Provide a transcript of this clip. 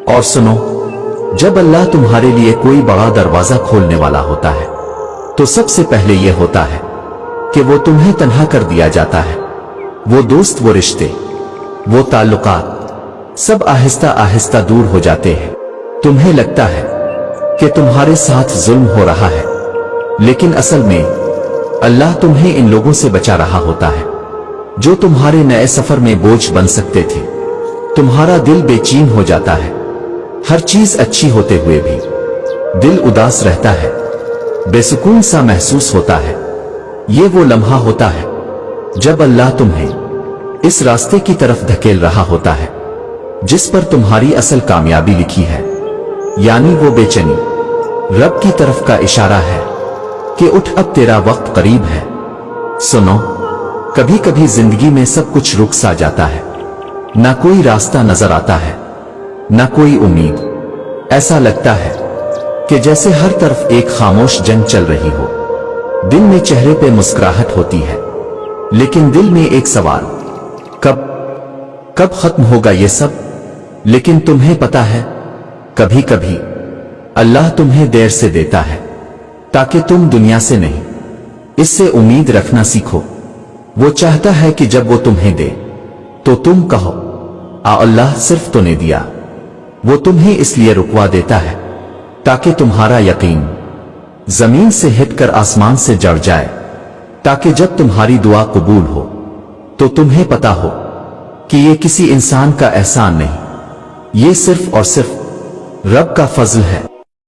اور سنو، جب اللہ تمہارے لیے کوئی بڑا دروازہ کھولنے والا ہوتا ہے تو سب سے پہلے یہ ہوتا ہے کہ وہ تمہیں تنہا کر دیا جاتا ہے۔ وہ دوست، وہ رشتے، وہ تعلقات سب آہستہ آہستہ دور ہو جاتے ہیں۔ تمہیں لگتا ہے کہ تمہارے ساتھ ظلم ہو رہا ہے، لیکن اصل میں اللہ تمہیں ان لوگوں سے بچا رہا ہوتا ہے جو تمہارے نئے سفر میں بوجھ بن سکتے تھے۔ تمہارا دل بے چین ہو جاتا ہے، ہر چیز اچھی ہوتے ہوئے بھی دل اداس رہتا ہے، بے سکون سا محسوس ہوتا ہے۔ یہ وہ لمحہ ہوتا ہے جب اللہ تمہیں اس راستے کی طرف دھکیل رہا ہوتا ہے جس پر تمہاری اصل کامیابی لکھی ہے، یعنی وہ بے چینی رب کی طرف کا اشارہ ہے کہ اٹھ، اب تیرا وقت قریب ہے۔ سنو، کبھی کبھی زندگی میں سب کچھ رک سا جاتا ہے، نہ کوئی راستہ نظر آتا ہے، نہ کوئی امید۔ ایسا لگتا ہے کہ جیسے ہر طرف ایک خاموش جنگ چل رہی ہو۔ دل میں چہرے پہ مسکراہٹ ہوتی ہے، لیکن دل میں ایک سوال، کب ختم ہوگا یہ سب؟ لیکن تمہیں پتا ہے، کبھی کبھی اللہ تمہیں دیر سے دیتا ہے تاکہ تم دنیا سے نہیں، اس سے امید رکھنا سیکھو۔ وہ چاہتا ہے کہ جب وہ تمہیں دے تو تم کہو، اللہ صرف تو نے دیا۔ وہ تمہیں اس لیے رکوا دیتا ہے تاکہ تمہارا یقین زمین سے ہٹ کر آسمان سے جڑ جائے، تاکہ جب تمہاری دعا قبول ہو تو تمہیں پتا ہو کہ یہ کسی انسان کا احسان نہیں، یہ صرف اور صرف رب کا فضل ہے۔